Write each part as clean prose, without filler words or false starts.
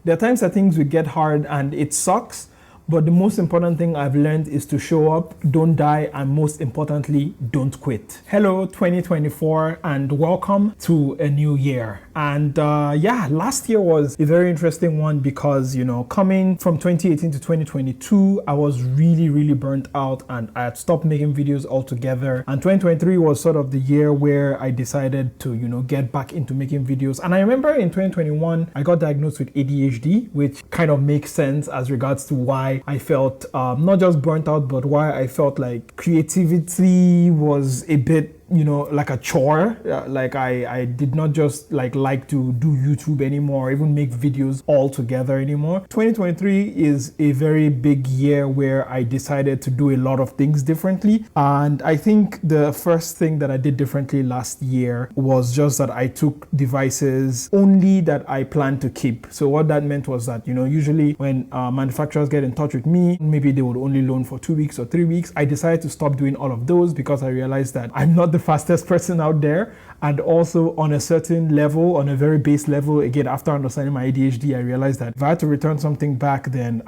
There are times that things will get hard and it sucks, but the most important thing I've learned is to show up, don't die, and most importantly, don't quit. Hello, 2024, and welcome to a new year. And last year was a very interesting one because, coming from 2018 to 2022, I was really burnt out and I had stopped making videos altogether. And 2023 was sort of the year where I decided to, get back into making videos. And I remember in 2021, I got diagnosed with ADHD, which kind of makes sense as regards to why I felt not just burnt out, but why I felt like creativity was a bit like a chore. Like I did not just like to do YouTube anymore, or even make videos all together anymore. 2023 is a very big year where I decided to do a lot of things differently. And I think the first thing that I did differently last year was just that I took devices only that I plan to keep. So what that meant was that, usually when manufacturers get in touch with me, maybe they would only loan for 2 weeks or 3 weeks. I decided to stop doing all of those because I realized that I'm not the fastest person out there. And also on a certain level, on a very base level, again, after understanding my ADHD, I realized that if I had to return something back, then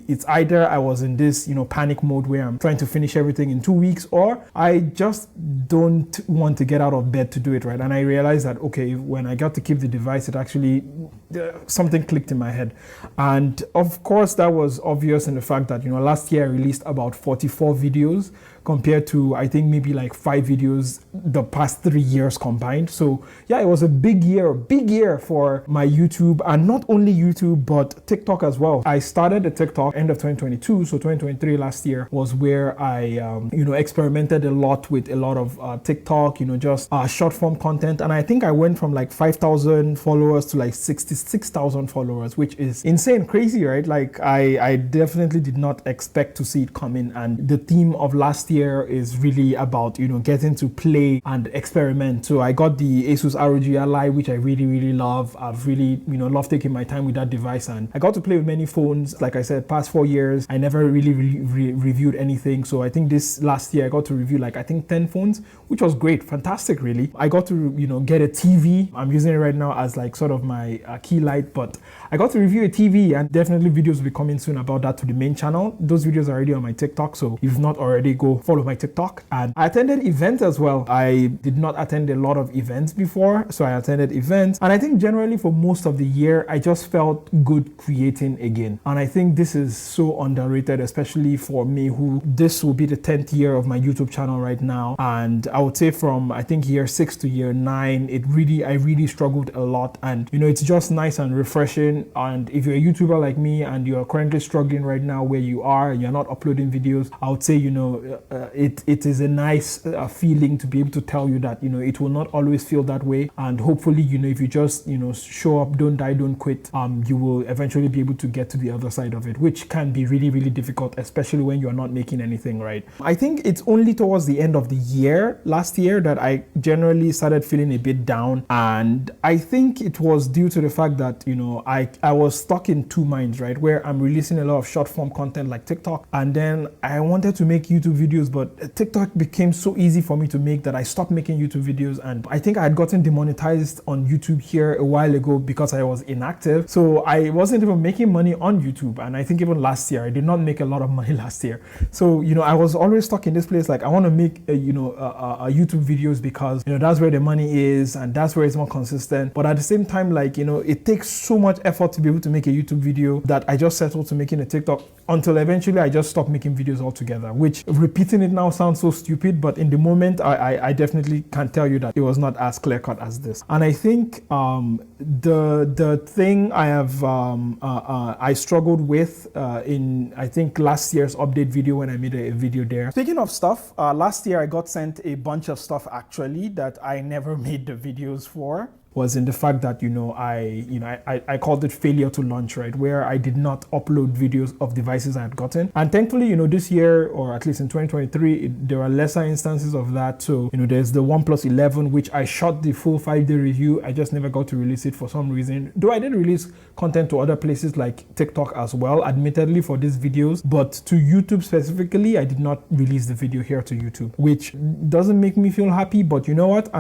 it's either I was in this, panic mode where I'm trying to finish everything in 2 weeks, or I just don't want to get out of bed to do it, right? And I realized that, okay, when I got to keep the device, it actually, something clicked in my head. And of course, that was obvious in the fact that, last year I released about 44 videos compared to, I think, maybe like 5 videos the past 3 years combined. So yeah, it was a big year for my YouTube, and not only YouTube, but TikTok as well. I started the TikTok end of 2022. So 2023 last year was where I, experimented a lot with a lot of TikTok, just short form content. And I think I went from like 5,000 followers to like 66,000 followers, which is insane, crazy, right? Like I definitely did not expect to see it coming. And the theme of last year is really about, getting to play and experiment. So I got the Asus ROG Ally, which I really love. I've really, loved taking my time with that device, and I got to play with many phones. Like I said, past 4 years, I never really reviewed anything. So I think this last year I got to review like, I think 10 phones, which was great, fantastic, really. I got to, get a TV. I'm using it right now as like sort of my key light, but I got to review a TV, and definitely videos will be coming soon about that to the main channel. Those videos are already on my TikTok, so if not already, go follow my TikTok. And I attended events as well. I did not attend a lot of events before, so I attended events. And I think generally for most of the year, I just felt good creating again. And I think this is so underrated, especially for me, who this will be the 10th year of my YouTube channel right now. And I would say from, I think, year 6 to year 9, I really struggled a lot. And, it's just nice and refreshing. And if you're a YouTuber like me and you're currently struggling right now where you are, and you're not uploading videos, I would say, it is a nice feeling to be able to tell you that, it will not always feel that way. And hopefully, if you just, show up, don't die, don't quit, you will eventually be able to get to the other side of it, which can be really difficult, especially when you're not making anything, right? I think it's only towards the end of the year, last year, that I generally started feeling a bit down. And I think it was due to the fact that, I was stuck in two minds, right? Where I'm releasing a lot of short form content like TikTok, and then I wanted to make YouTube videos, but TikTok became so easy for me to make that I stopped making YouTube videos. And I think I had gotten demonetized on YouTube here a while ago because I was inactive. So I wasn't even making money on YouTube. And I think even last year, I did not make a lot of money last year. So, I was always stuck in this place. Like I want to make, YouTube videos because, that's where the money is and that's where it's more consistent. But at the same time, like, it takes so much effort to be able to make a YouTube video that I just settled to making a TikTok until eventually I just stopped making videos altogether, which repeating it now sounds so stupid, but in the moment, I definitely can tell you that it was not as clear cut as this. And I think the thing I have I struggled with in, I think, last year's update video when I made a video there. Speaking of stuff, last year I got sent a bunch of stuff actually that I never made the videos for. Was in the fact that, I called it failure to launch, right? Where I did not upload videos of devices I had gotten. And thankfully, this year, or at least in 2023, there are lesser instances of that. So, there's the OnePlus 11, which I shot the full 5-day review. I just never got to release it for some reason. Though I did release content to other places like TikTok as well, admittedly for these videos. But to YouTube specifically, I did not release the video here to YouTube, which doesn't make me feel happy. But you know what?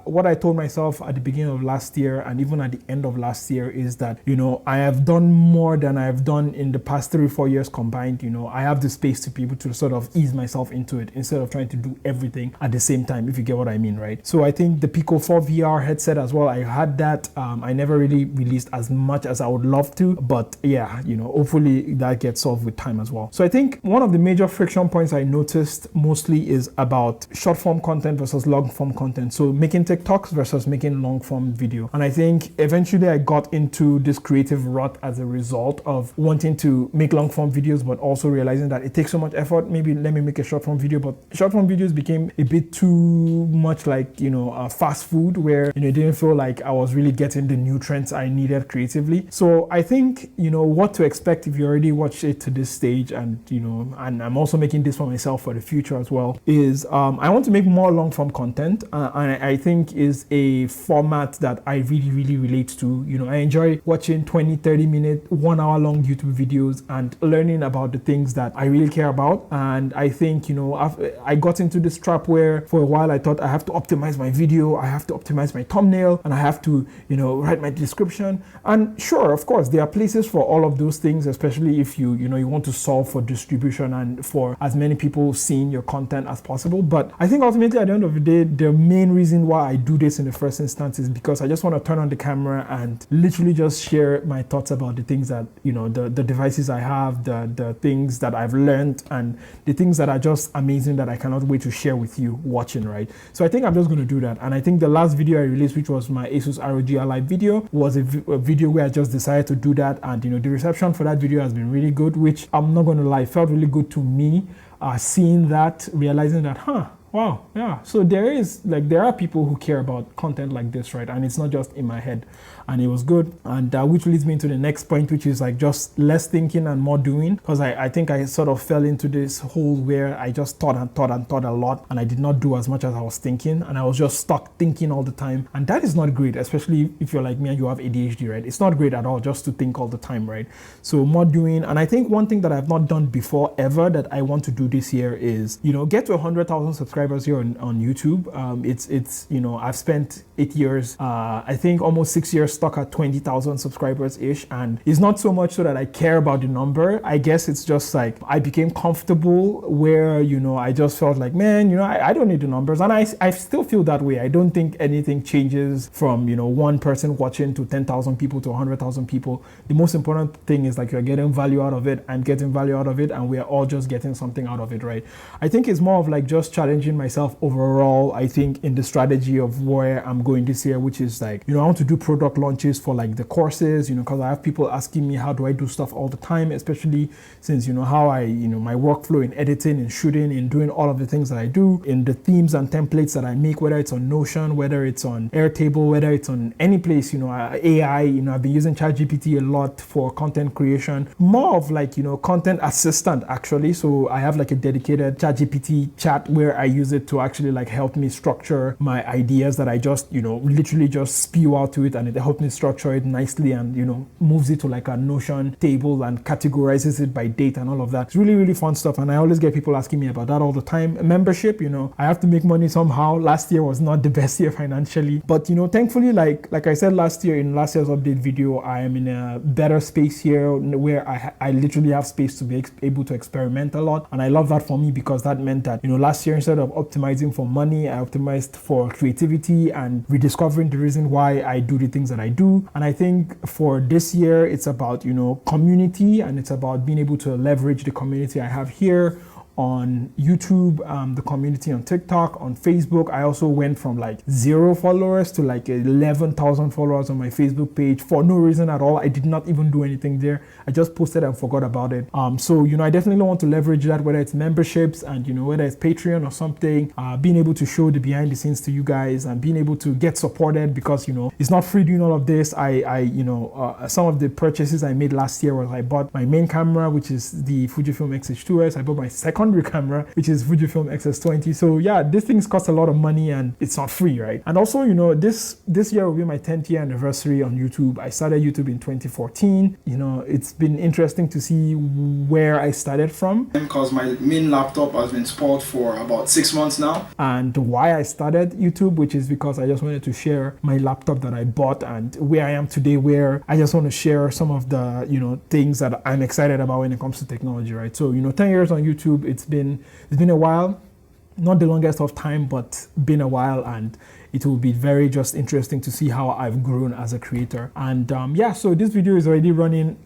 What I told myself at the beginning of of last year and even at the end of last year is that, you know, I have done more than I have done in the past 3-4 years combined. You know, I have the space to be able to sort of ease myself into it instead of trying to do everything at the same time, if you get what I mean, right? So I think the Pico 4 VR headset as well, I had that. I never really released as much as I would love to, but yeah, you know, hopefully that gets solved with time as well. So I think one of the major friction points I noticed mostly is about short form content versus long form content. So making TikToks versus making long form video. And I think eventually I got into this creative rut as a result of wanting to make long form videos, but also realizing that it takes so much effort. Maybe let me make a short form video, but short form videos became a bit too much like, you know, fast food, where, you know, it didn't feel like I was really getting the nutrients I needed creatively. So I think, you know, what to expect if you already watched it to this stage, and, you know, and I'm also making this for myself for the future as well, is I want to make more long form content, and I think is a format that I really, really relate to. You know, I enjoy watching 20-30 minute 1 hour long YouTube videos and learning about the things that I really care about. And I think, you know, I got into this trap where for a while I thought I have to optimize my video, I have to optimize my thumbnail, and I have to, you know, write my description. And sure, of course, there are places for all of those things, especially if you know, you want to solve for distribution and for as many people seeing your content as possible. But I think ultimately at the end of the day, the main reason why I do this in the first instance is because I just want to turn on the camera and literally just share my thoughts about the things that, you know, the devices I have, the things that I've learned, and the things that are just amazing that I cannot wait to share with you watching, right? So I think I'm just going to do that. And I think the last video I released, which was my Asus ROG Ally video, was a video where I just decided to do that. And, you know, the reception for that video has been really good, which I'm not going to lie, felt really good to me, seeing that, realizing that, wow, yeah. So there are people who care about content like this, right? And it's not just in my head. And it was good. And which leads me into the next point, which is like just less thinking and more doing. Because I think I sort of fell into this hole where I just thought a lot, and I did not do as much as I was thinking. And I was just stuck thinking all the time. And that is not great, especially if you're like me and you have ADHD, right? It's not great at all just to think all the time, right? So more doing. And I think one thing that I've not done before ever that I want to do this year is, you know, get to 100,000 subscribers here on YouTube. It's you know, I've spent 8 years, I think almost 6 years stuck at 20,000 subscribers ish, and it's not so much so that I care about the number. I guess it's just like I became comfortable where, you know, I just felt like, man, you know, I don't need the numbers, and I still feel that way. I don't think anything changes from, you know, one person watching to 10,000 people to 100,000 people. The most important thing is like you're getting value out of it, I'm getting value out of it, and we are all just getting something out of it, right? I think it's more of like just challenging myself overall. I think in the strategy of where I'm going this year, which is like, you know, I want to do product launches for like the courses, you know, because I have people asking me how do I do stuff all the time, especially since, you know, how I, you know, my workflow in editing and shooting and doing all of the things that I do, in the themes and templates that I make, whether it's on Notion, whether it's on Airtable, whether it's on any place, you know, AI, you know, I've been using ChatGPT a lot for content creation, more of like, you know, content assistant actually. So I have like a dedicated ChatGPT chat where I use it to actually like help me structure my ideas that I just, you know, literally just spew out to it, and it helps me structure it nicely, and, you know, moves it to like a Notion table and categorizes it by date and all of that. It's really, really fun stuff, and I always get people asking me about that all the time. Membership, you know, I have to make money somehow. Last year was not the best year financially, but, you know, thankfully, like I said last year in last year's update video, I am in a better space here where I literally have space to be able to experiment a lot, and I love that for me because that meant that, you know, last year instead of optimizing for money, I optimized for creativity and rediscovering the reason why I do the things that I do. And I think for this year, it's about, you know, community, and it's about being able to leverage the community I have here on YouTube, the community on TikTok, on Facebook. I also went from like 0 followers to like 11,000 followers on my Facebook page for no reason at all. I did not even do anything there. I just posted and forgot about it. So, you know, I definitely want to leverage that, whether it's memberships and, you know, whether it's Patreon or something, being able to show the behind the scenes to you guys and being able to get supported, because, you know, it's not free doing all of this. You know, some of the purchases I made last year was I bought my main camera, which is the Fujifilm X-H2S. I bought my second secondary camera, which is Fujifilm X-S20. So yeah, this things cost a lot of money and it's not free, right? And also, you know, this year will be my 10th year anniversary on YouTube. I started YouTube in 2014. You know, it's been interesting to see where I started from. Because my main laptop has been spoiled for about 6 months now. And why I started YouTube, which is because I just wanted to share my laptop that I bought and where I am today, where I just want to share some of the, you know, things that I'm excited about when it comes to technology, right? So, you know, 10 years on YouTube, it's been a while, not the longest of time, but been a while, and it will be very just interesting to see how I've grown as a creator. And yeah, so this video is already running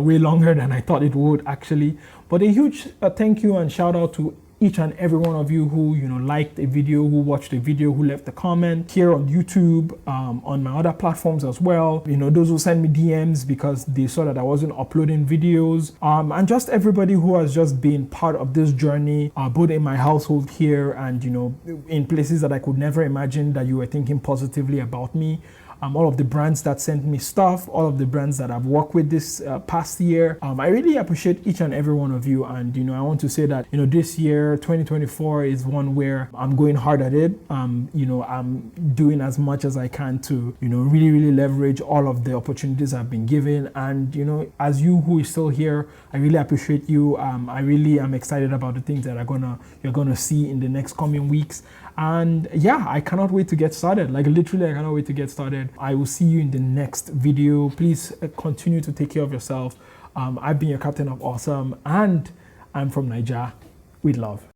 way longer than I thought it would actually, but a huge thank you and shout out to each and every one of you who, you know, liked a video, who watched a video, who left a comment here on YouTube, on my other platforms as well. You know, those who sent me DMs because they saw that I wasn't uploading videos, and just everybody who has just been part of this journey, both in my household here and, you know, in places that I could never imagine that you were thinking positively about me. All of the brands that sent me stuff, all of the brands that I've worked with this past year. I really appreciate each and every one of you. And, you know, I want to say that, you know, this year, 2024 is one where I'm going hard at it. You know, I'm doing as much as I can to, you know, really leverage all of the opportunities I've been given. And, you know, as you who is still here, I really appreciate you. I really am excited about the things that you're gonna see in the next coming weeks. And yeah, I cannot wait to get started. Like literally, I cannot wait to get started. I will see you in the next video. Please continue to take care of yourself. I've been your captain of awesome, and I'm from Nigeria with love.